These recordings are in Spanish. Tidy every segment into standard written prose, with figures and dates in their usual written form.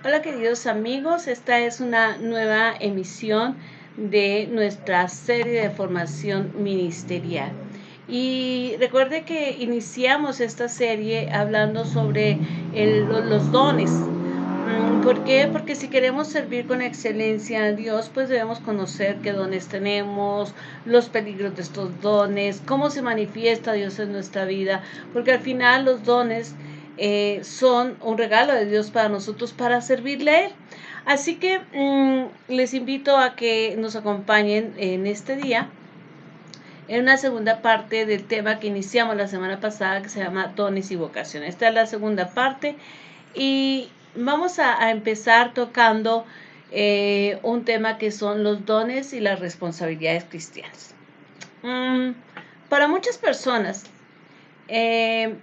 Hola queridos amigos, esta es una nueva emisión de nuestra serie de formación ministerial. Y recuerde que iniciamos esta serie hablando sobre los dones. ¿Por qué? Porque si queremos servir con excelencia a Dios, pues debemos conocer qué dones tenemos, los peligros de estos dones, cómo se manifiesta Dios en nuestra vida, porque al final los dones son un regalo de Dios para nosotros para servirle a Él. Así que les invito a que nos acompañen en este día en una segunda parte del tema que iniciamos la semana pasada, que se llama dones y vocaciones. Esta es la segunda parte y vamos a empezar tocando un tema que son los dones y las responsabilidades cristianas. Para muchas personas eh,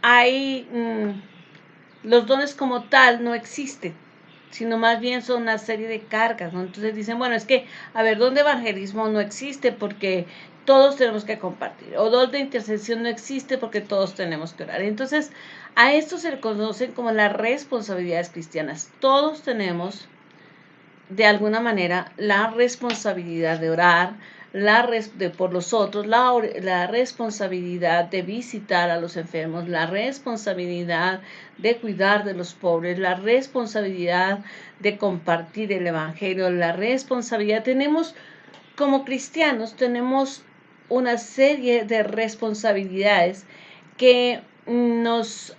hay los dones como tal no existen, sino más bien son una serie de cargas, ¿no? Entonces dicen, bueno, es que, a ver, don de evangelismo no existe porque todos tenemos que compartir, o don de intercesión no existe porque todos tenemos que orar. Entonces, a esto se le conocen como las responsabilidades cristianas. Todos tenemos, de alguna manera, la responsabilidad de orar, por los otros, la responsabilidad de visitar a los enfermos, la responsabilidad de cuidar de los pobres, la responsabilidad de compartir el evangelio, la responsabilidad. Tenemos, como cristianos, tenemos una serie de responsabilidades que nos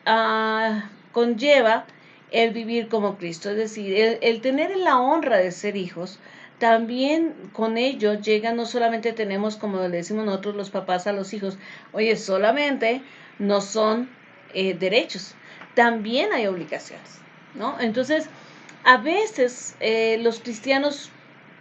conlleva el vivir como Cristo, es decir, el tener la honra de ser hijos. También con ello llega, no solamente tenemos, como le decimos nosotros los papás a los hijos, oye, solamente no son derechos, también hay obligaciones, ¿no? Entonces, a veces los cristianos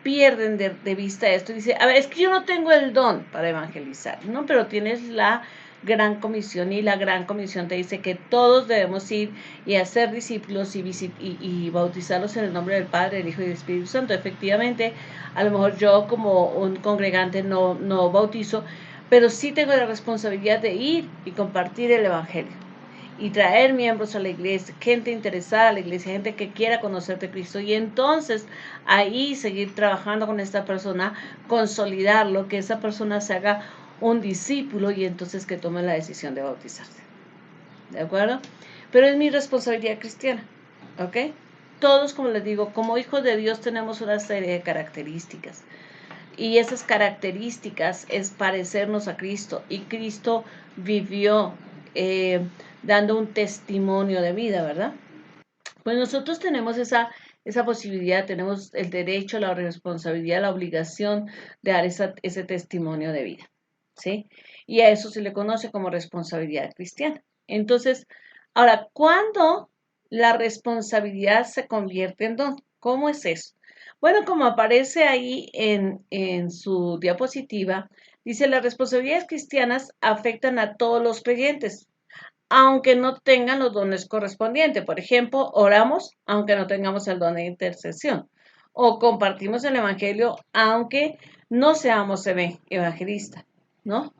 pierden de vista esto y dicen, a ver, es que yo no tengo el don para evangelizar, ¿no? Pero tienes la gran comisión y la gran comisión te dice que todos debemos ir y hacer discípulos y bautizarlos en el nombre del Padre, del Hijo y del Espíritu Santo. Efectivamente, a lo mejor yo como un congregante no bautizo, pero sí tengo la responsabilidad de ir y compartir el Evangelio y traer miembros a la iglesia, gente interesada a la iglesia, gente que quiera conocer de Cristo, y entonces ahí seguir trabajando con esta persona, consolidarlo, que esa persona se haga un discípulo y entonces que tome la decisión de bautizarse. ¿De acuerdo? Pero es mi responsabilidad cristiana, ¿ok? Todos, como les digo, como hijos de Dios tenemos una serie de características. Y esas características es parecernos a Cristo. Y Cristo vivió dando un testimonio de vida, ¿verdad? Pues nosotros tenemos esa posibilidad, tenemos el derecho, la responsabilidad, la obligación de dar ese testimonio de vida, ¿sí? Y a eso se le conoce como responsabilidad cristiana. Entonces, ahora, ¿cuándo la responsabilidad se convierte en don? ¿Cómo es eso? Bueno, como aparece ahí en su diapositiva, dice, las responsabilidades cristianas afectan a todos los creyentes, aunque no tengan los dones correspondientes. Por ejemplo, oramos aunque no tengamos el don de intercesión. O compartimos el Evangelio aunque no seamos evangelistas, ¿no?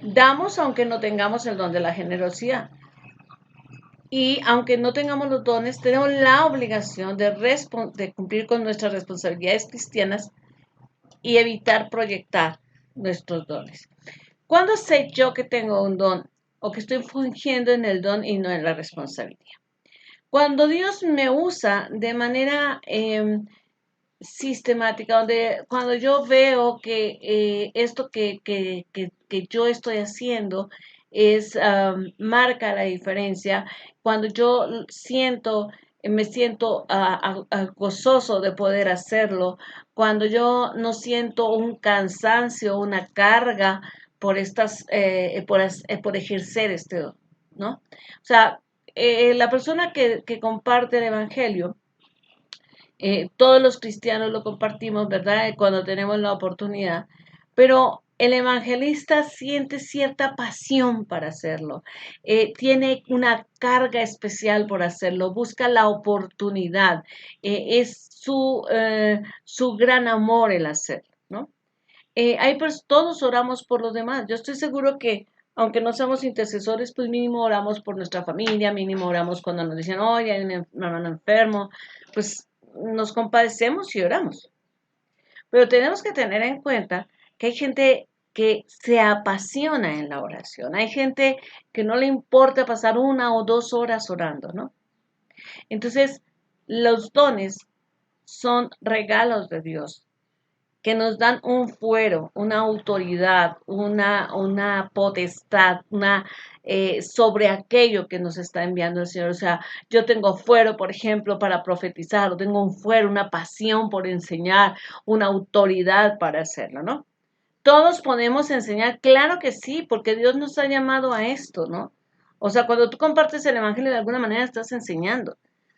Damos aunque no tengamos el don de la generosidad. Y aunque no tengamos los dones, tenemos la obligación de cumplir con nuestras responsabilidades cristianas y evitar proyectar nuestros dones. ¿Cuándo sé yo que tengo un don o que estoy fungiendo en el don y no en la responsabilidad? Cuando Dios me usa de manera sistemática, cuando yo veo que esto que yo estoy haciendo marca la diferencia, cuando yo me siento gozoso de poder hacerlo, cuando yo no siento un cansancio, una carga por ejercer este don, ¿no? O sea, la persona que comparte el evangelio, todos los cristianos lo compartimos, ¿verdad? Cuando tenemos la oportunidad, pero el evangelista siente cierta pasión para hacerlo, tiene una carga especial por hacerlo, busca la oportunidad, es su gran amor el hacerlo, ¿no? Todos oramos por los demás. Yo estoy seguro que aunque no seamos intercesores, pues mínimo oramos por nuestra familia, mínimo oramos cuando nos dicen, oye, hay un hermano enfermo, pues nos compadecemos y oramos. Pero tenemos que tener en cuenta que hay gente que se apasiona en la oración, hay gente que no le importa pasar 1 o 2 horas orando, ¿no? Entonces, los dones son regalos de Dios que nos dan un fuero, una autoridad, una potestad, sobre aquello que nos está enviando el Señor. O sea, yo tengo fuero, por ejemplo, para profetizar, o tengo un fuero, una pasión por enseñar, una autoridad para hacerlo, ¿no? Todos podemos enseñar, claro que sí, porque Dios nos ha llamado a esto, ¿no? O sea, cuando tú compartes el Evangelio de alguna manera estás enseñando,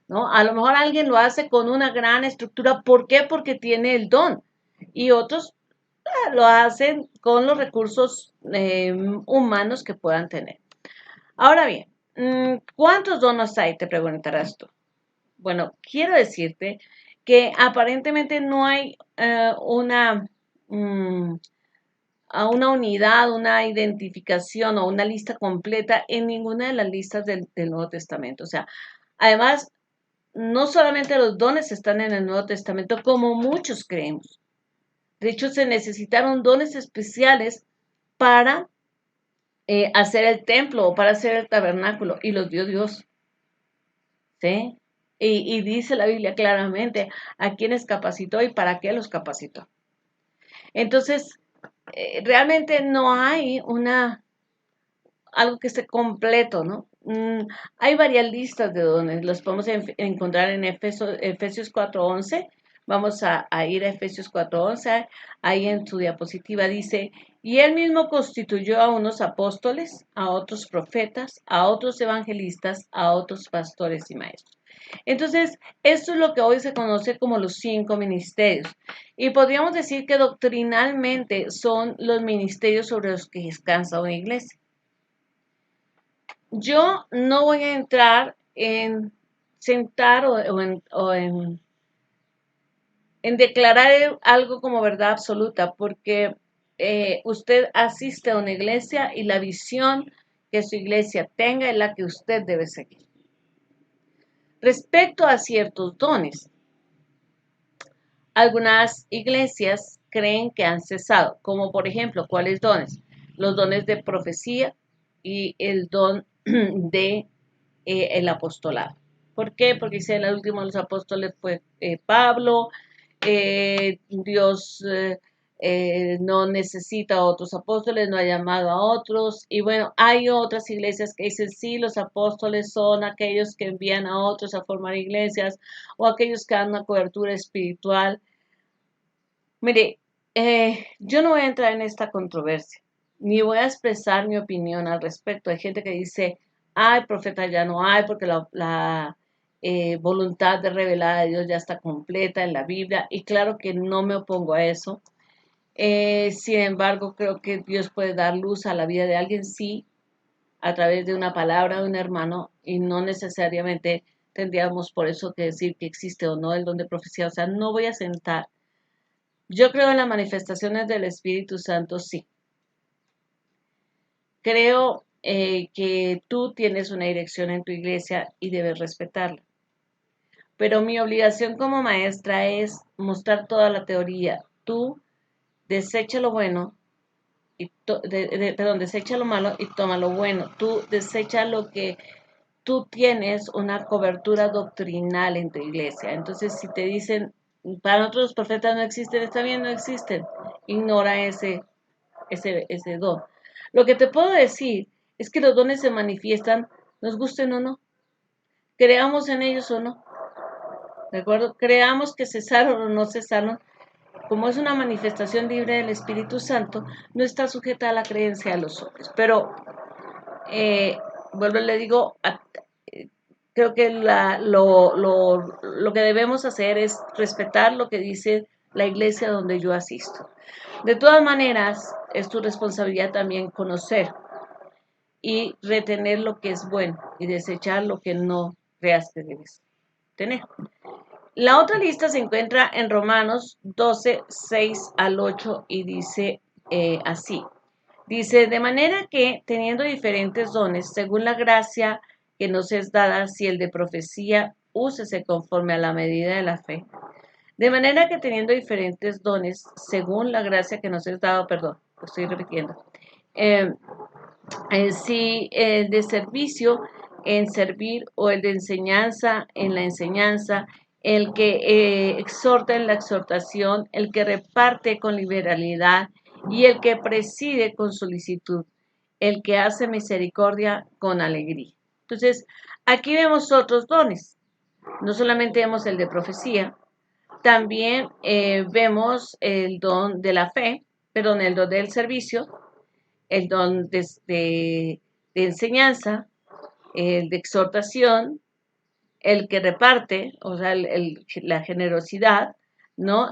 ¿no? A lo mejor alguien lo hace con una gran estructura, ¿por qué? Porque tiene el don. Y otros lo hacen con los recursos humanos que puedan tener. Ahora bien, ¿cuántos dones hay? Te preguntarás tú. Bueno, quiero decirte que aparentemente no hay mm, una unidad, una identificación o una lista completa en ninguna de las listas del Nuevo Testamento. O sea, además, no solamente los dones están en el Nuevo Testamento, como muchos creemos. De hecho, se necesitaron dones especiales para hacer el templo o para hacer el tabernáculo y los dio Dios. ¿Sí? Y dice la Biblia claramente a quiénes capacitó y para qué los capacitó. Entonces, realmente no hay algo que esté completo, ¿no? Hay varias listas de dones, los podemos encontrar en Efesios 4:11. Vamos a ir a Efesios 4:11, ahí en su diapositiva dice, y él mismo constituyó a unos apóstoles, a otros profetas, a otros evangelistas, a otros pastores y maestros. Entonces, esto es lo que hoy se conoce como los 5 ministerios. Y podríamos decir que doctrinalmente son los ministerios sobre los que descansa una iglesia. Yo no voy a entrar en sentar en declarar algo como verdad absoluta, porque usted asiste a una iglesia y la visión que su iglesia tenga es la que usted debe seguir. Respecto a ciertos dones, algunas iglesias creen que han cesado, como por ejemplo, ¿cuáles dones? Los dones de profecía y el don de el apostolado. ¿Por qué? Porque dice el último de los apóstoles fue Pablo, Dios no necesita a otros apóstoles, no ha llamado a otros. Y bueno, hay otras iglesias que dicen, sí, los apóstoles son aquellos que envían a otros a formar iglesias o aquellos que dan una cobertura espiritual. Mire, yo no voy a entrar en esta controversia, ni voy a expresar mi opinión al respecto. Hay gente que dice, ay, profeta ya no hay, porque la voluntad de revelada de Dios ya está completa en la Biblia, y claro que no me opongo a eso. Sin embargo, creo que Dios puede dar luz a la vida de alguien, sí, a través de una palabra de un hermano, y no necesariamente tendríamos por eso que decir que existe o no el don de profecía. O sea, no voy a sentar. Yo creo en las manifestaciones del Espíritu Santo, sí. Creo que tú tienes una dirección en tu iglesia y debes respetarla. Pero mi obligación como maestra es mostrar toda la teoría. Tú desecha lo bueno desecha lo malo y toma lo bueno. Tú desecha lo que tú tienes una cobertura doctrinal en tu iglesia. Entonces, si te dicen, para nosotros los profetas no existen, está bien, no existen. Ignora ese don. Lo que te puedo decir es que los dones se manifiestan, nos gusten o no, creamos en ellos o no, ¿de acuerdo? Creamos que cesaron o no cesaron, como es una manifestación libre del Espíritu Santo, no está sujeta a la creencia de los hombres. Pero, eh, vuelvo y le digo, creo que lo que debemos hacer es respetar lo que dice la iglesia donde yo asisto. De todas maneras, es tu responsabilidad también conocer y retener lo que es bueno y desechar lo que no creas que debes tener. La otra lista se encuentra en Romanos 12, 6 al 8 y dice así. Dice, de manera que teniendo diferentes dones, según la gracia que nos es dada, si el de profecía, úsese conforme a la medida de la fe. De manera que teniendo diferentes dones, según la gracia que nos es dado, perdón, lo estoy repitiendo. Eh, si el de servicio en servir o el de enseñanza en la enseñanza, el que exhorta en la exhortación, el que reparte con liberalidad y el que preside con solicitud, el que hace misericordia con alegría. Entonces, aquí vemos otros dones. No solamente vemos el de profecía, también vemos el don de la fe, perdón, el don del servicio, el don de enseñanza, el de exhortación, el que reparte, o sea, la generosidad, ¿no?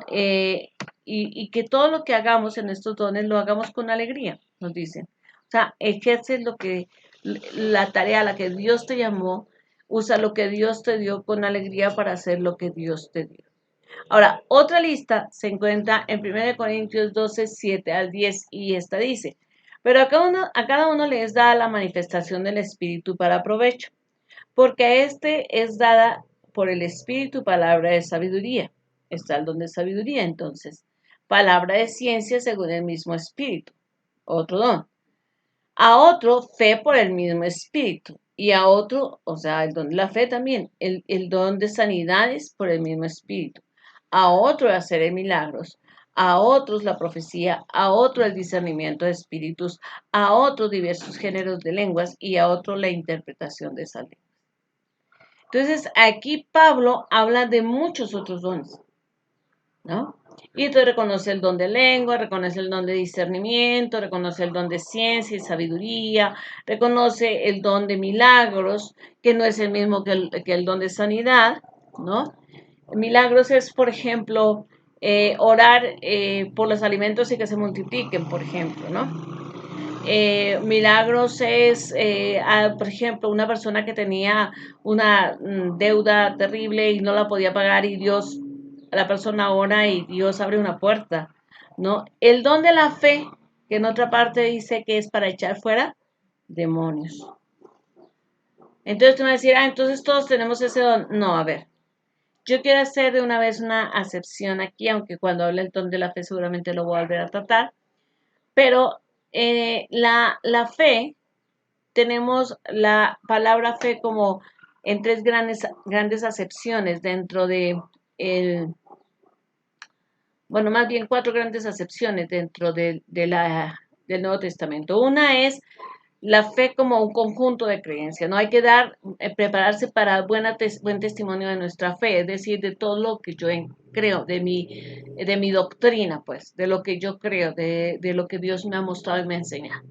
Y que todo lo que hagamos en estos dones lo hagamos con alegría, nos dicen. O sea, ejerce la tarea a la que Dios te llamó, usa lo que Dios te dio con alegría para hacer lo que Dios te dio. Ahora, otra lista se encuentra en 1 Corintios 12, 7 al 10 y esta dice, pero a cada uno le es dada la manifestación del Espíritu para provecho, porque a este es dada por el Espíritu palabra de sabiduría. Está el don de sabiduría entonces. Palabra de ciencia según el mismo Espíritu. Otro don. A otro fe por el mismo Espíritu. Y a otro, o sea, el don de la fe también, el don de sanidades por el mismo Espíritu. A otro hacer milagros. A otros la profecía. A otro el discernimiento de espíritus. A otros diversos géneros de lenguas. Y a otro la interpretación de esas lenguas. Entonces, aquí Pablo habla de muchos otros dones, ¿no? Y entonces reconoce el don de lengua, reconoce el don de discernimiento, reconoce el don de ciencia y sabiduría, reconoce el don de milagros, que no es el mismo que el don de sanidad, ¿no? Milagros es, por ejemplo, orar por los alimentos y que se multipliquen, por ejemplo, ¿no? Milagros es, por ejemplo, una persona que tenía una deuda terrible y no la podía pagar y Dios, la persona ora y Dios abre una puerta, ¿no? El don de la fe, que en otra parte dice que es para echar fuera demonios. Entonces tú me vas a decir, entonces todos tenemos ese don. No, a ver, yo quiero hacer de una vez una acepción aquí, aunque cuando hable el don de la fe seguramente lo voy a volver a tratar, pero la fe tenemos la palabra fe como en tres grandes acepciones dentro de bueno, más bien cuatro grandes acepciones dentro del Nuevo Testamento. Una es la fe como un conjunto de creencias, ¿no? Hay que prepararse para buen testimonio de nuestra fe, es decir, de todo lo que yo creo, de mi doctrina, pues, de lo que yo creo, de lo que Dios me ha mostrado y me ha enseñado.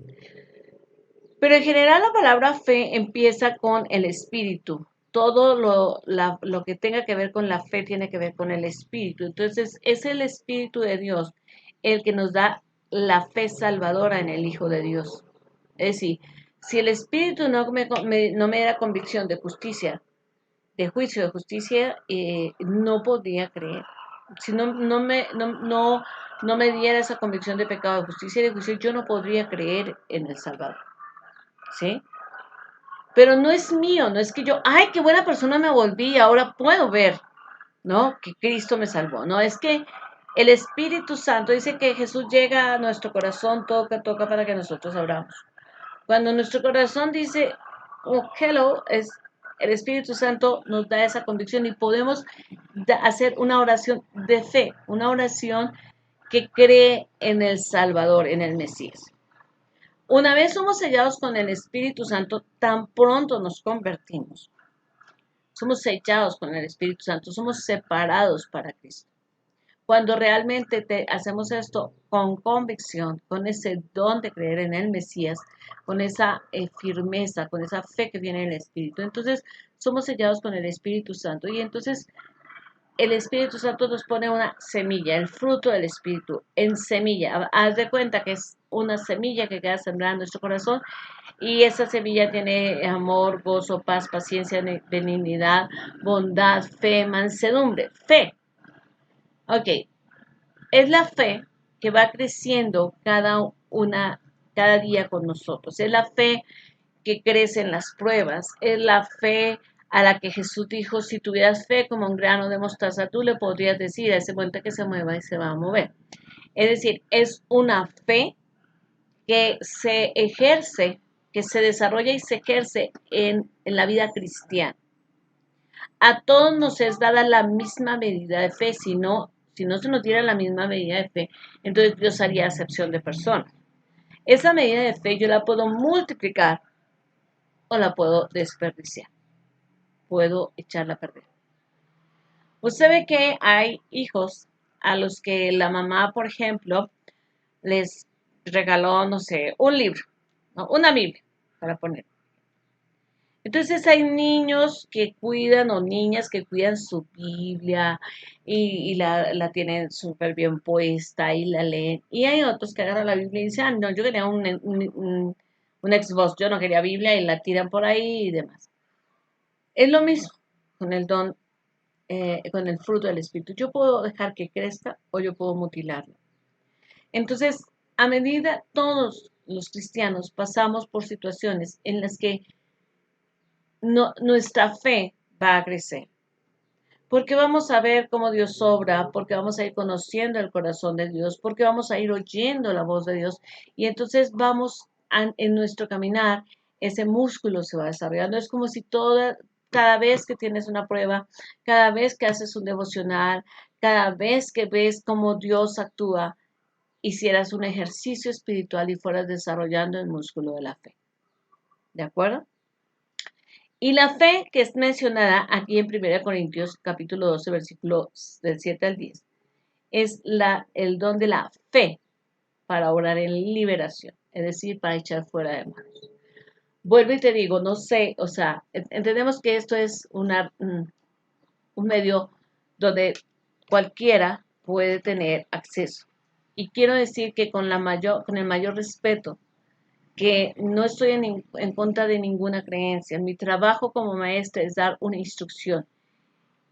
Pero en general la palabra fe empieza con el espíritu. Todo lo que tenga que ver con la fe tiene que ver con el espíritu. Entonces es el espíritu de Dios el que nos da la fe salvadora en el Hijo de Dios. Es decir, si el espíritu no me diera convicción de justicia, de juicio, de justicia, no podría creer. Si no me diera esa convicción de pecado, de justicia y de juicio, yo no podría creer en el Salvador. ¿Sí? Pero no es mío, no es que yo, ay, qué buena persona me volví, ahora puedo ver, ¿no? Que Cristo me salvó, ¿no? Es que el Espíritu Santo dice que Jesús llega a nuestro corazón, toca para que nosotros abramos. Cuando nuestro corazón dice, oh, hello, el Espíritu Santo nos da esa convicción y podemos hacer una oración de fe, una oración que cree en el Salvador, en el Mesías. Una vez somos sellados con el Espíritu Santo, tan pronto nos convertimos. Somos sellados con el Espíritu Santo, somos separados para Cristo. Cuando realmente hacemos esto con convicción, con ese don de creer en el Mesías, con esa firmeza, con esa fe que viene del Espíritu, entonces somos sellados con el Espíritu Santo y entonces el Espíritu Santo nos pone una semilla, el fruto del Espíritu, en semilla. Haz de cuenta que es una semilla que queda sembrada en nuestro corazón y esa semilla tiene amor, gozo, paz, paciencia, benignidad, bondad, fe, mansedumbre. Fe. Ok, es la fe que va creciendo cada día con nosotros. Es la fe que crece en las pruebas. Es la fe a la que Jesús dijo, si tuvieras fe como un grano de mostaza, tú le podrías decir a ese monte que se mueva y se va a mover. Es decir, es una fe que se ejerce, que se desarrolla y se ejerce en la vida cristiana. A todos nos es dada la misma medida de fe, si no se nos diera la misma medida de fe, entonces Dios haría acepción de personas. Esa medida de fe yo la puedo multiplicar o la puedo desperdiciar, puedo echarla a perder. Usted ve que hay hijos a los que la mamá, por ejemplo, les regaló, no sé, un libro, ¿no? Una Biblia, para poner. Entonces hay niños que cuidan o niñas que cuidan su Biblia y la tienen súper bien puesta y la leen. Y hay otros que agarran la Biblia y dicen, ah, no, yo quería un Xbox, yo no quería Biblia y la tiran por ahí y demás. Es lo mismo con el don, con el fruto del Espíritu. Yo puedo dejar que crezca o yo puedo mutilarlo. Entonces, a medida todos los cristianos pasamos por situaciones en las que nuestra fe va a crecer. Porque vamos a ver cómo Dios obra, porque vamos a ir conociendo el corazón de Dios, porque vamos a ir oyendo la voz de Dios y entonces en nuestro caminar, ese músculo se va desarrollando. Es como si cada vez que tienes una prueba, cada vez que haces un devocional, cada vez que ves cómo Dios actúa, hicieras un ejercicio espiritual y fueras desarrollando el músculo de la fe. ¿De acuerdo? Y la fe que es mencionada aquí en 1 Corintios capítulo 12, versículos del 7 al 10, es el don de la fe para orar en liberación, es decir, para echar fuera demonios. Vuelvo y te digo, no sé, o sea, entendemos que esto es un medio donde cualquiera puede tener acceso. Y quiero decir que con el mayor respeto, que no estoy en contra de ninguna creencia. Mi trabajo como maestra es dar una instrucción.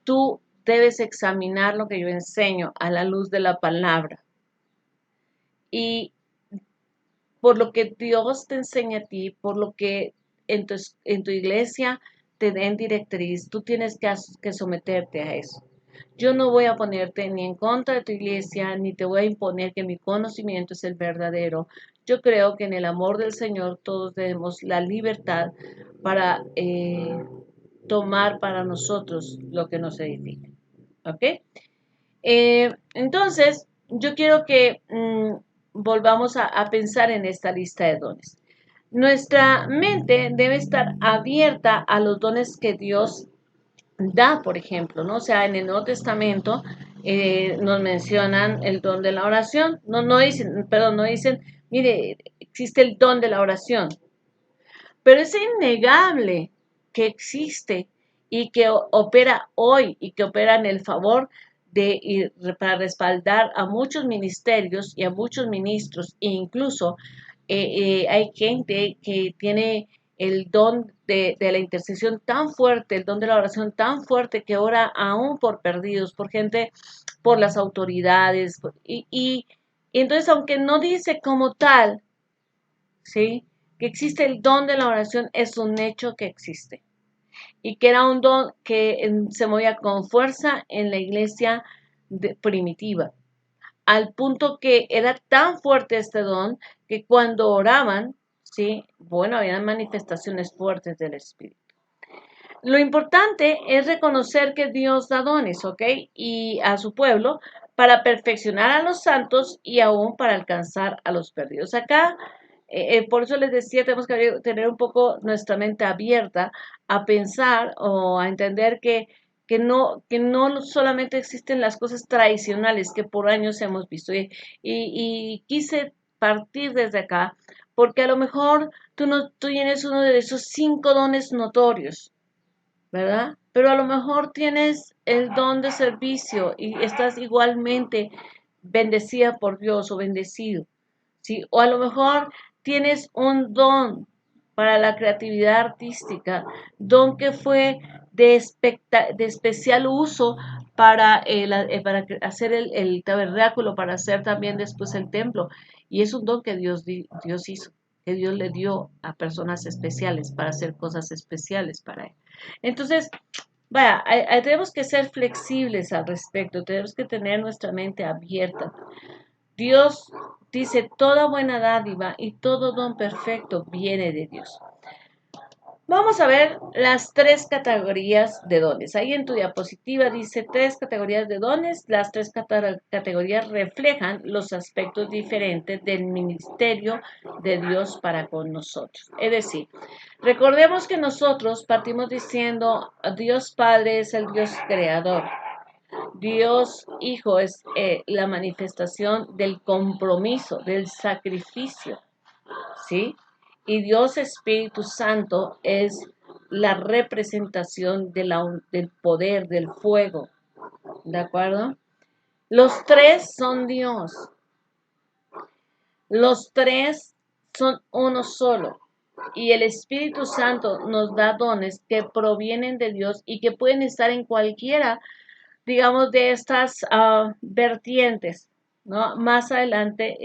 Tú debes examinar lo que yo enseño a la luz de la palabra. Y por lo que Dios te enseña a ti, por lo que en tu iglesia te den directriz, tú tienes que someterte a eso. Yo no voy a ponerte ni en contra de tu iglesia, ni te voy a imponer que mi conocimiento es el verdadero. Yo creo que en el amor del Señor todos tenemos la libertad para tomar para nosotros lo que nos edifica. ¿Ok? Entonces, yo quiero que volvamos a pensar en esta lista de dones. Nuestra mente debe estar abierta a los dones que Dios da, por ejemplo, ¿no? O sea, en el Nuevo Testamento nos mencionan el don de la oración. No dicen, perdón, no dicen, mire, existe el don de la oración. Pero es innegable que existe y que opera hoy y que opera en el favor para respaldar a muchos ministerios y a muchos ministros, e incluso hay gente que tiene el don de la intercesión tan fuerte, el don de la oración tan fuerte que ora aún por perdidos, por gente, por las autoridades, y entonces aunque no dice como tal, ¿sí? Que existe el don de la oración es un hecho que existe y que era un don que se movía con fuerza en la iglesia primitiva, al punto que era tan fuerte este don que cuando oraban, sí, bueno, habían manifestaciones fuertes del Espíritu. Lo importante es reconocer que Dios da dones, ¿ok? Y a su pueblo para perfeccionar a los santos y aún para alcanzar a los perdidos. Acá, por eso les decía, tenemos que tener un poco nuestra mente abierta a pensar o a entender que no solamente existen las cosas tradicionales que por años hemos visto. Y quise partir desde acá porque a lo mejor tú tienes uno de esos 5 dones notorios, ¿verdad? Pero a lo mejor tienes el don de servicio y estás igualmente bendecida por Dios o bendecido, ¿sí? O a lo mejor tienes un don para la creatividad artística, don que fue de especial uso para hacer el tabernáculo, para hacer también después el templo. Y es un don que Dios hizo, que Dios le dio a personas especiales para hacer cosas especiales para Él. Entonces, vaya, tenemos que ser flexibles al respecto, tenemos que tener nuestra mente abierta. Dios dice, toda buena dádiva y todo don perfecto viene de Dios. Vamos a ver las tres categorías de dones. Ahí en tu diapositiva dice tres categorías de dones. Las tres categorías reflejan los aspectos diferentes del ministerio de Dios para con nosotros. Es decir, recordemos que nosotros partimos diciendo, Dios Padre es el Dios creador. Dios Hijo es la manifestación del compromiso, del sacrificio, ¿sí? Y Dios Espíritu Santo es la representación del poder, del fuego, ¿de acuerdo? Los tres son Dios. Los tres son uno solo. Y el Espíritu Santo nos da dones que provienen de Dios y que pueden estar en cualquiera, digamos, de estas vertientes, ¿no? Más adelante,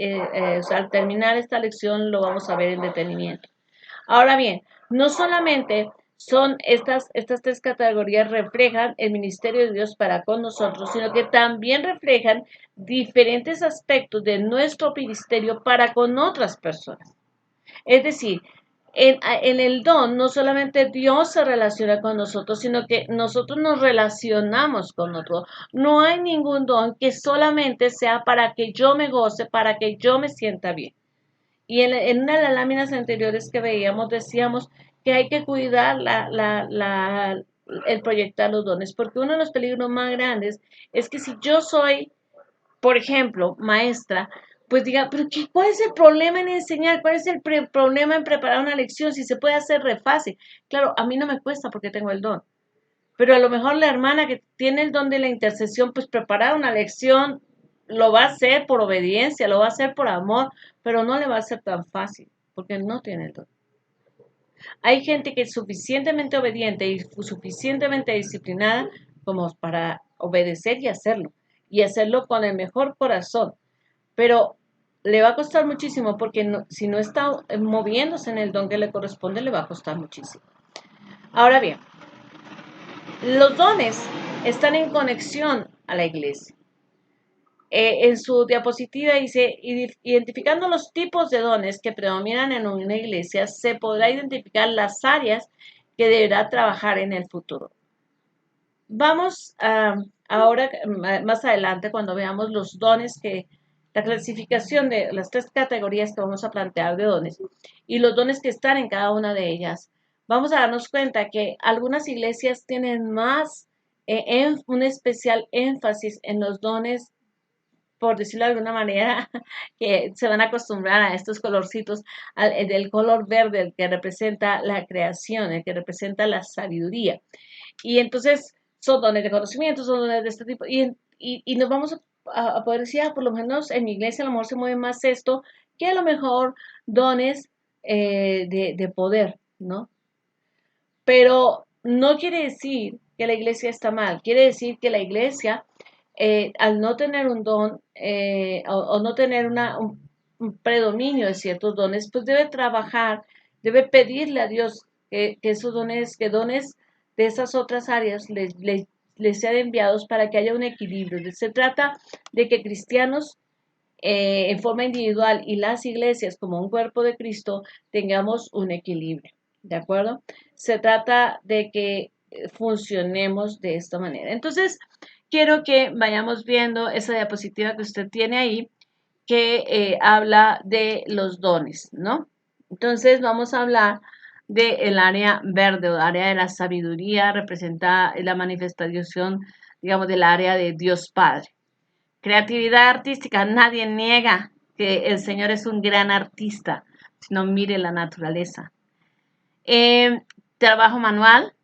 o sea, al terminar esta lección, lo vamos a ver en detenimiento. Ahora bien, no solamente son estas tres categorías reflejan el ministerio de Dios para con nosotros, sino que también reflejan diferentes aspectos de nuestro ministerio para con otras personas. Es decir, en el don no solamente Dios se relaciona con nosotros, sino que nosotros nos relacionamos con otros. No hay ningún don que solamente sea para que yo me goce, para que yo me sienta bien. Y en una de las láminas anteriores que veíamos, decíamos que hay que cuidar el proyectar los dones, porque uno de los peligros más grandes es que si yo soy, por ejemplo, maestra, pues diga, pero ¿cuál es el problema en enseñar? ¿Cuál es el problema en preparar una lección? Si se puede hacer re fácil. Claro, a mí no me cuesta porque tengo el don. Pero a lo mejor la hermana que tiene el don de la intercesión, pues preparar una lección lo va a hacer por obediencia, lo va a hacer por amor, pero no le va a ser tan fácil, porque no tiene el don. Hay gente que es suficientemente obediente y suficientemente disciplinada como para obedecer y hacerlo con el mejor corazón, pero le va a costar muchísimo porque si no está moviéndose en el don que le corresponde, le va a costar muchísimo. Ahora bien, los dones están en conexión a la iglesia. En su diapositiva dice, identificando los tipos de dones que predominan en una iglesia, se podrá identificar las áreas que deberá trabajar en el futuro. Vamos ahora, más adelante, cuando veamos los dones la clasificación de las tres categorías que vamos a plantear de dones y los dones que están en cada una de ellas, vamos a darnos cuenta que algunas iglesias tienen más, un especial énfasis en los dones, por decirlo de alguna manera, que se van a acostumbrar a estos colorcitos, del color verde, el que representa la creación, el que representa la sabiduría. Y entonces son dones de conocimiento, son dones de este tipo, y nos vamos a poder decir, por lo menos en mi iglesia a lo mejor se mueve más esto, que a lo mejor dones de poder, ¿no? Pero no quiere decir que la iglesia está mal, quiere decir que la iglesia, al no tener un don o no tener un predominio de ciertos dones, pues debe trabajar, debe pedirle a Dios que esos dones, que dones de esas otras áreas les sean enviados para que haya un equilibrio. Se trata de que cristianos en forma individual y las iglesias como un cuerpo de Cristo tengamos un equilibrio, ¿de acuerdo? Se trata de que funcionemos de esta manera. Entonces, quiero que vayamos viendo esa diapositiva que usted tiene ahí, que habla de los dones, ¿no? Entonces, vamos a hablar del área verde o área de la sabiduría, representa la manifestación, digamos, del área de Dios Padre. Creatividad artística, nadie niega que el Señor es un gran artista, sino mire la naturaleza. Trabajo manual,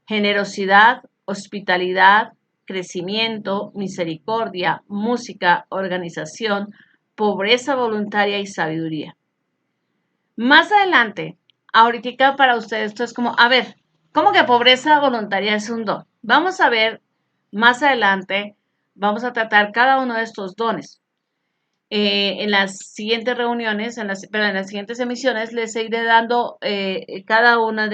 generosidad, hospitalidad, crecimiento, misericordia, música, organización, pobreza voluntaria y sabiduría. Más adelante, ahorita para ustedes esto es como, a ver, ¿cómo que pobreza voluntaria es un don? Vamos a ver más adelante, vamos a tratar cada uno de estos dones. En las siguientes reuniones, pero en las siguientes emisiones, les iré dando cada una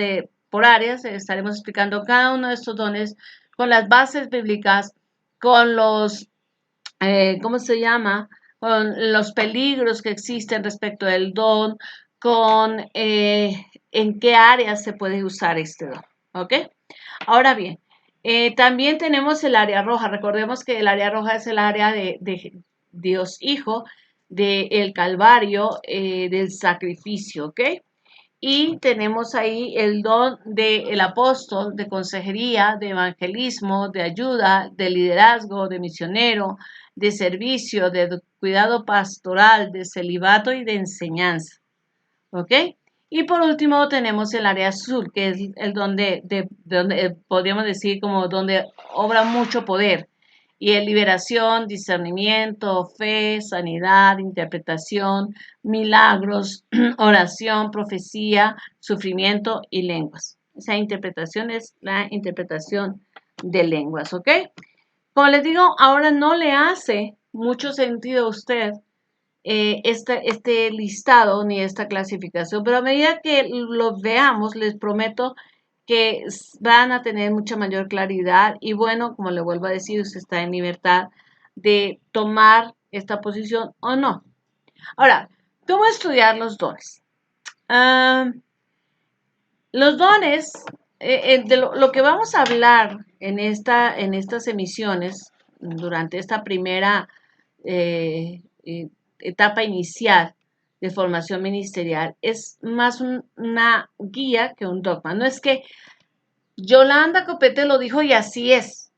por áreas, estaremos explicando cada uno de estos dones con las bases bíblicas, con ¿cómo se llama? Con los peligros que existen respecto del don, con en qué áreas se puede usar este don, ¿ok? Ahora bien, también tenemos el área roja. Recordemos que el área roja es el área de Dios Hijo, del Calvario, del sacrificio, ¿ok? Y tenemos ahí el don del apóstol, de consejería, de evangelismo, de ayuda, de liderazgo, de misionero, de servicio, de cuidado pastoral, de celibato y de enseñanza. ¿Ok? Y por último tenemos el área azul, que es el donde podríamos decir como donde obra mucho poder. Y es liberación, discernimiento, fe, sanidad, interpretación, milagros, oración, profecía, sufrimiento y lenguas. Esa interpretación es la interpretación de lenguas, ¿ok? Como les digo, ahora no le hace mucho sentido a usted este listado ni esta clasificación, pero a medida que los veamos, les prometo que van a tener mucha mayor claridad y bueno, como le vuelvo a decir, usted está en libertad de tomar esta posición o no. Ahora, ¿cómo estudiar los dones? Ah, los dones, de lo que vamos a hablar en estas emisiones, durante esta primera etapa inicial de formación ministerial, es más una guía que un dogma. No es que Yolanda Copete lo dijo y así es.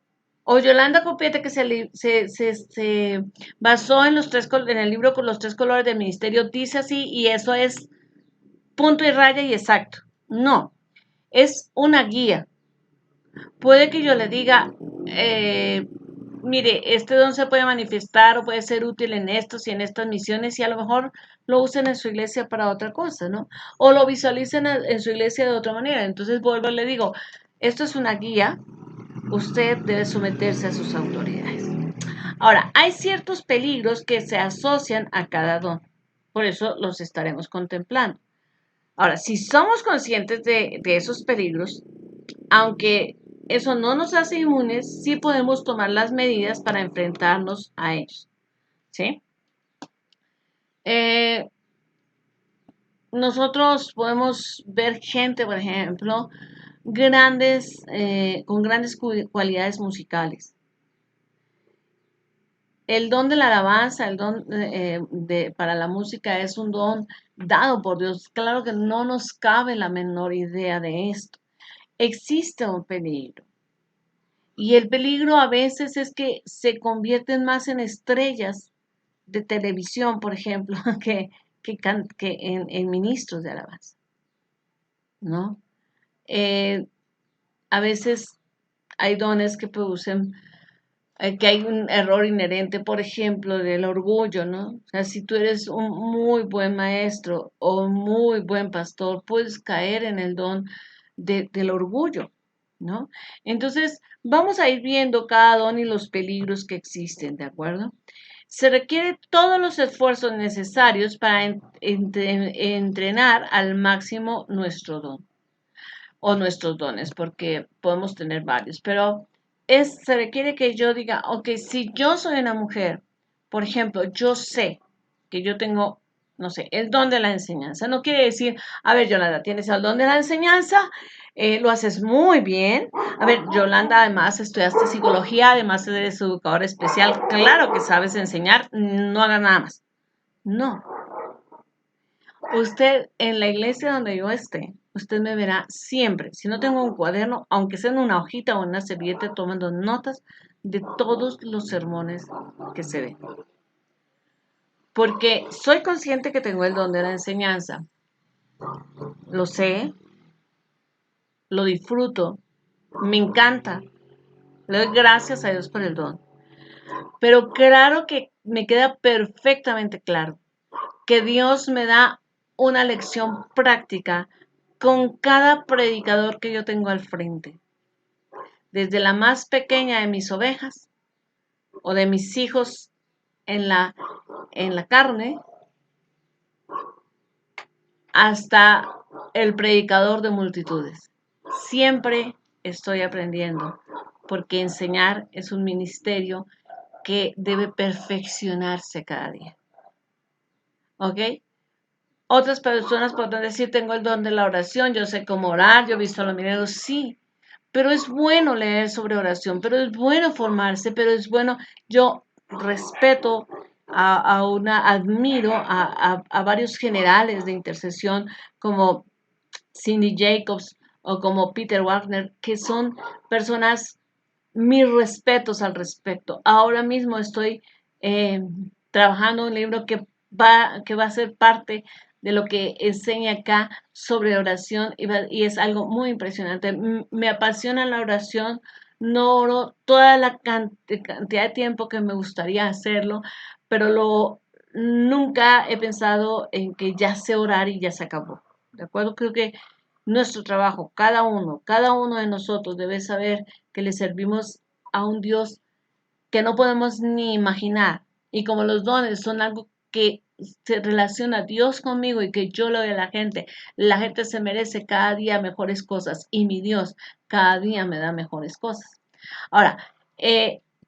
O Yolanda Copete que se basó en en el libro con los tres colores del ministerio, dice así y eso es punto y raya y exacto. No, es una guía. Puede que yo le diga, mire, este don se puede manifestar o puede ser útil en estos y en estas misiones y a lo mejor lo usen en su iglesia para otra cosa, ¿no? O lo visualicen en su iglesia de otra manera. Entonces vuelvo y le digo, esto es una guía, usted debe someterse a sus autoridades. Ahora, hay ciertos peligros que se asocian a cada don, por eso los estaremos contemplando. Ahora, si somos conscientes de esos peligros, aunque eso no nos hace inmunes, sí podemos tomar las medidas para enfrentarnos a ellos. ¿Sí? Eh, Nosotros podemos ver gente, por ejemplo, con grandes cualidades musicales. El don de la alabanza, el don para la música es un don dado por Dios. Claro que no nos cabe la menor idea de esto. Existe un peligro. Y el peligro a veces es que se convierten más en estrellas de televisión, por ejemplo, que en ministros de alabanza, ¿no? Eh, a veces hay dones que producen que hay un error inherente, por ejemplo, del orgullo, ¿no? O sea, si tú eres un muy buen maestro o un muy buen pastor, puedes caer en el don del orgullo, ¿no? Entonces, vamos a ir viendo cada don y los peligros que existen, ¿de acuerdo? Se requiere todos los esfuerzos necesarios para entrenar al máximo nuestro don o nuestros dones, porque podemos tener varios, pero se requiere que yo diga, ok, si yo soy una mujer, por ejemplo, yo sé que yo tengo, no sé, el don de la enseñanza. No quiere decir, a ver, Yolanda, tienes el don de la enseñanza, lo haces muy bien. A ver, Yolanda, además estudiaste psicología, además eres educadora especial, claro que sabes enseñar, no hagas nada más. No, usted en la iglesia donde yo esté, usted me verá siempre, si no tengo un cuaderno, aunque sea en una hojita o en una servilleta, tomando notas de todos los sermones que se ven. Porque soy consciente que tengo el don de la enseñanza. Lo sé, lo disfruto, me encanta. Le doy gracias a Dios por el don. Pero claro que me queda perfectamente claro que Dios me da una lección práctica con cada predicador que yo tengo al frente, desde la más pequeña de mis ovejas o de mis hijos en en la carne hasta el predicador de multitudes. Siempre estoy aprendiendo, porque enseñar es un ministerio que debe perfeccionarse cada día. ¿Ok? Otras personas podrán decir, tengo el don de la oración, yo sé cómo orar, yo he visto a los milagros, sí, pero es bueno leer sobre oración, pero es bueno formarse, pero es bueno, yo respeto admiro a varios generales de intercesión como Cindy Jacobs o como Peter Wagner, que son personas, mis respetos al respecto. Ahora mismo estoy eh, trabajando un libro que va a ser parte de lo que enseña acá sobre oración y es algo muy impresionante. Me apasiona la oración, no oro toda la cantidad de tiempo que me gustaría hacerlo, pero nunca he pensado en que ya sé orar y ya se acabó. ¿De acuerdo? Creo que nuestro trabajo, cada uno de nosotros debe saber que le servimos a un Dios que no podemos ni imaginar. Y como los dones son algo que se relaciona Dios conmigo y que yo lo doy a la gente se merece cada día mejores cosas y mi Dios cada día me da mejores cosas. Ahora,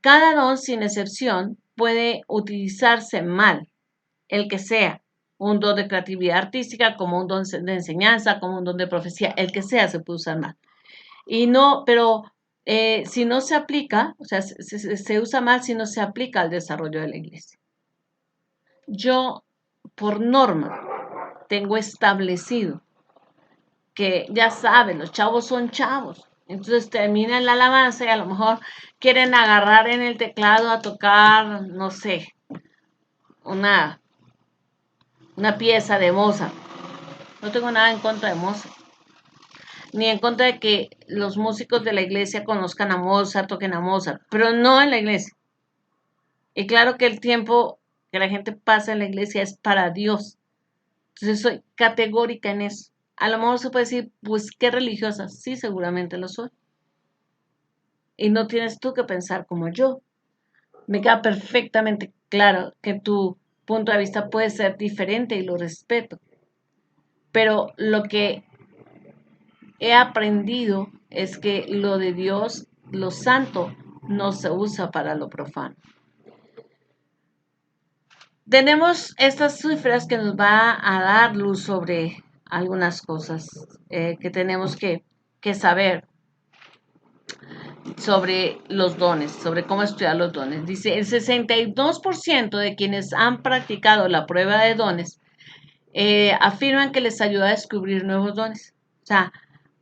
cada don sin excepción puede utilizarse mal, el que sea, un don de creatividad artística, como un don de enseñanza, como un don de profecía, el que sea se puede usar mal. Y no, pero si no se aplica, o sea, se usa mal si no se aplica al desarrollo de la iglesia. Yo, por norma, tengo establecido que ya saben, los chavos son chavos. Entonces terminan la alabanza y a lo mejor quieren agarrar en el teclado a tocar, no sé, una, una pieza de Mozart. No tengo nada en contra de Mozart, ni en contra de que los músicos de la iglesia conozcan a Mozart, toquen a Mozart, pero no en la iglesia. Y claro que el tiempo que la gente pasa en la iglesia es para Dios. Entonces soy categórica en eso. A lo mejor se puede decir, pues qué religiosa. Sí, seguramente lo soy. Y no tienes tú que pensar como yo. Me queda perfectamente claro que tu punto de vista puede ser diferente y lo respeto. Pero lo que he aprendido es que lo de Dios, lo santo, no se usa para lo profano. Tenemos estas cifras que nos va a dar luz sobre algunas cosas que tenemos que saber sobre los dones, sobre cómo estudiar los dones. Dice, el 62% de quienes han practicado la prueba de dones afirman que les ayuda a descubrir nuevos dones. O sea,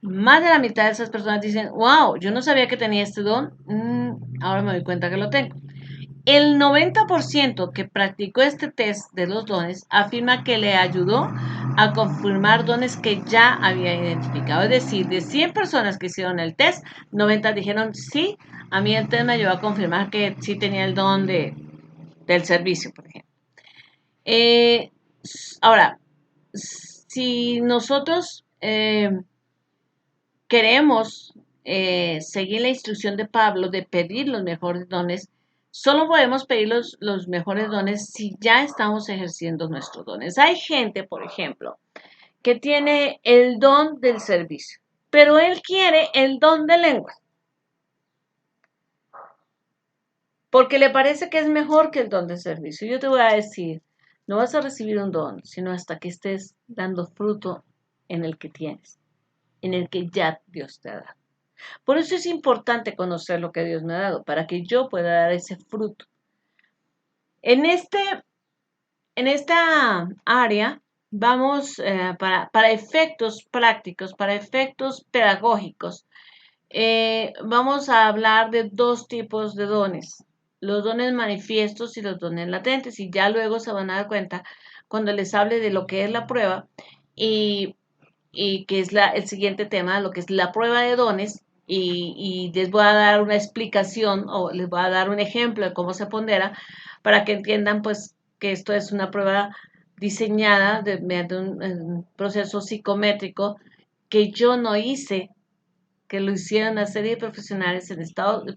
más de la mitad de esas personas dicen, wow, yo no sabía que tenía este don, ahora me doy cuenta que lo tengo. El 90% que practicó este test de los dones afirma que le ayudó a confirmar dones que ya había identificado. Es decir, de 100 personas que hicieron el test, 90 dijeron, sí, a mí el test me ayudó a confirmar que sí tenía el don del servicio, por ejemplo. Ahora, si nosotros queremos seguir la instrucción de Pablo de pedir los mejores dones, solo podemos pedir los mejores dones si ya estamos ejerciendo nuestros dones. Hay gente, por ejemplo, que tiene el don del servicio, pero él quiere el don de lengua, porque le parece que es mejor que el don de servicio. Yo te voy a decir, no vas a recibir un don, sino hasta que estés dando fruto en el que tienes, en el que ya Dios te ha dado. Por eso es importante conocer lo que Dios me ha dado, para que yo pueda dar ese fruto. En, este, en esta área vamos para efectos prácticos, para efectos pedagógicos, vamos a hablar de dos tipos de dones, los dones manifiestos y los dones latentes, y ya luego se van a dar cuenta cuando les hable de lo que es la prueba y que es el siguiente tema, lo que es la prueba de dones, y les voy a dar una explicación o les voy a dar un ejemplo de cómo se pondera para que entiendan pues que esto es una prueba diseñada mediante un proceso psicométrico que yo no hice, que lo hicieron una serie de profesionales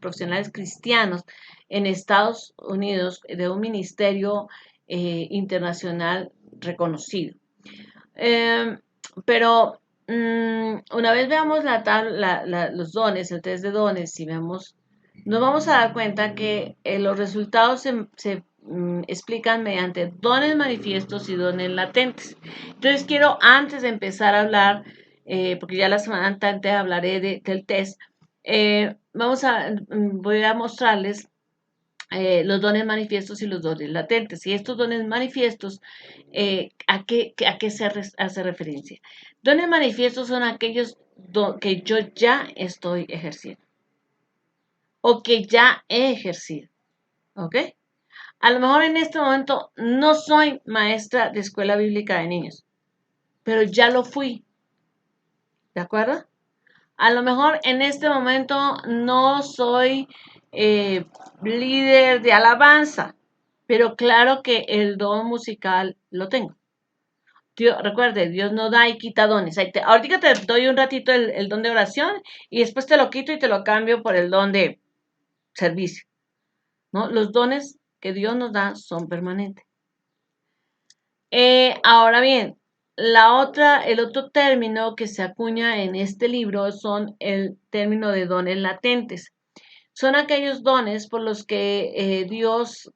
profesionales cristianos en Estados Unidos, de un ministerio internacional reconocido. Pero una vez veamos los dones, el test de dones, y vemos, nos vamos a dar cuenta que los resultados se explican mediante dones manifiestos y dones latentes. Entonces quiero, antes de empezar a hablar, porque ya la semana entrante hablaré del test, voy a mostrarles los dones manifiestos y los dones latentes. Y estos dones manifiestos, ¿a qué hace referencia? Dones manifiestos son aquellos que yo ya estoy ejerciendo o que ya he ejercido. ¿Ok? A lo mejor en este momento no soy maestra de escuela bíblica de niños, pero ya lo fui. ¿De acuerdo? A lo mejor en este momento no soy líder de alabanza, pero claro que el don musical lo tengo. Recuerde, Dios no da y quita dones. Ahorita te doy un ratito el don de oración y después te lo quito y te lo cambio por el don de servicio. ¿No? Los dones que Dios nos da son permanentes. Ahora bien, el otro término que se acuña en este libro son el término de dones latentes. Son aquellos dones por los que Dios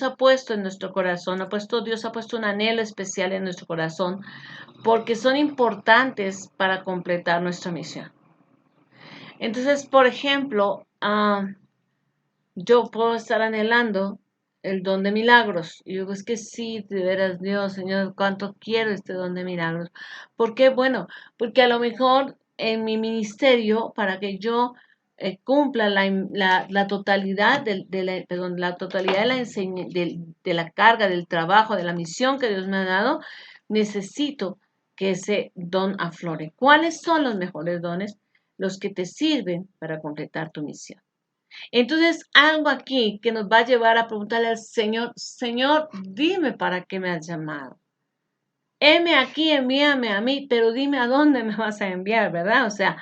ha puesto en nuestro corazón, Dios ha puesto un anhelo especial en nuestro corazón, porque son importantes para completar nuestra misión. Entonces, por ejemplo, yo puedo estar anhelando el don de milagros. Y digo, es que sí, de veras, Dios, Señor, cuánto quiero este don de milagros. ¿Por qué? Bueno, porque a lo mejor en mi ministerio, para que yo cumpla la totalidad la totalidad de la carga, del trabajo, de la misión que Dios me ha dado, necesito que ese don aflore. ¿Cuáles son los mejores dones? Los que te sirven para completar tu misión. Entonces, algo aquí que nos va a llevar a preguntarle al Señor, Señor, dime para qué me has llamado. Heme aquí, envíame a mí, pero dime a dónde me vas a enviar, ¿verdad? O sea,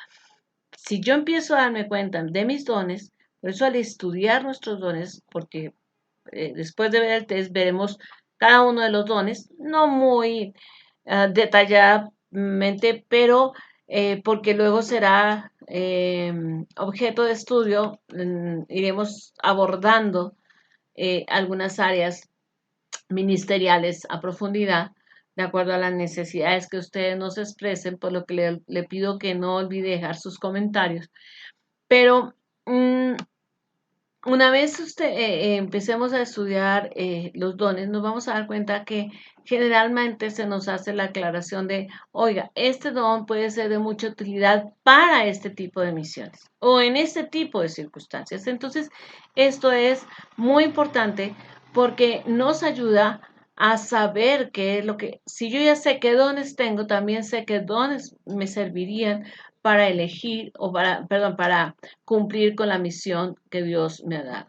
si yo empiezo a darme cuenta de mis dones, por eso al estudiar nuestros dones, porque después de ver el test veremos cada uno de los dones, no muy detalladamente, pero porque luego será objeto de estudio, iremos abordando algunas áreas ministeriales a profundidad, de acuerdo a las necesidades que ustedes nos expresen, por lo que le pido que no olvide dejar sus comentarios. Pero una vez empecemos a estudiar los dones, nos vamos a dar cuenta que generalmente se nos hace la aclaración de, oiga, este don puede ser de mucha utilidad para este tipo de misiones o en este tipo de circunstancias. Entonces, esto es muy importante porque nos ayuda a saber qué es lo que, si yo ya sé qué dones tengo, también sé qué dones me servirían para elegir para cumplir con la misión que Dios me ha dado.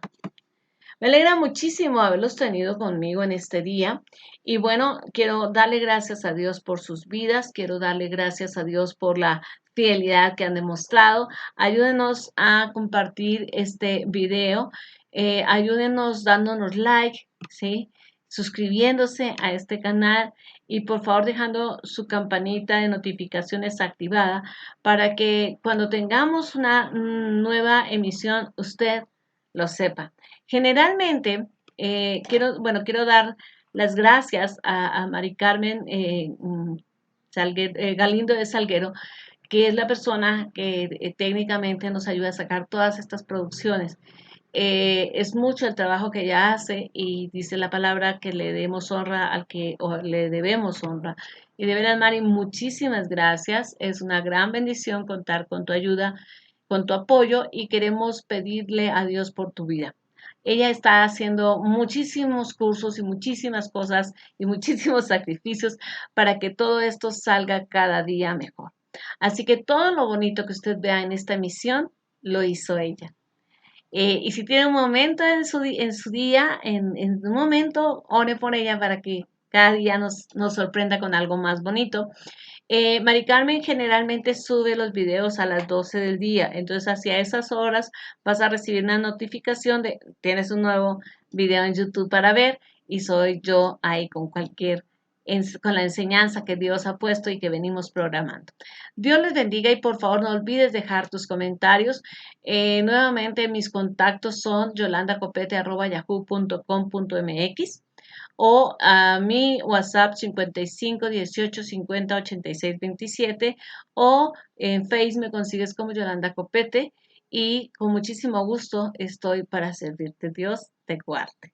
Me alegra muchísimo haberlos tenido conmigo en este día y bueno, quiero darle gracias a Dios por sus vidas, quiero darle gracias a Dios por la fidelidad que han demostrado. Ayúdenos a compartir este video, ayúdenos dándonos like, ¿sí? Suscribiéndose a este canal y por favor dejando su campanita de notificaciones activada para que cuando tengamos una nueva emisión usted lo sepa. Generalmente, quiero dar las gracias a Mari Carmen Galindo de Salguero, que es la persona que técnicamente nos ayuda a sacar todas estas producciones. Es mucho el trabajo que ella hace y dice la palabra que le demos honra o le debemos honra. Y de veras, Mari, muchísimas gracias. Es una gran bendición contar con tu ayuda, con tu apoyo y queremos pedirle a Dios por tu vida. Ella está haciendo muchísimos cursos y muchísimas cosas y muchísimos sacrificios para que todo esto salga cada día mejor. Así que todo lo bonito que usted vea en esta emisión lo hizo ella. Y si tiene un momento en su día, en un momento, ore por ella para que cada día nos sorprenda con algo más bonito. Mari Carmen generalmente sube los videos a las 12 del día, entonces hacia esas horas vas a recibir una notificación de tienes un nuevo video en YouTube para ver y soy yo ahí con con la enseñanza que Dios ha puesto y que venimos programando. Dios les bendiga y por favor no olvides dejar tus comentarios. Nuevamente mis contactos son yolandacopete@yahoo.com.mx o a mi WhatsApp 55 18 50 86 27 o en Facebook me consigues como Yolanda Copete y con muchísimo gusto estoy para servirte. Dios te guarde.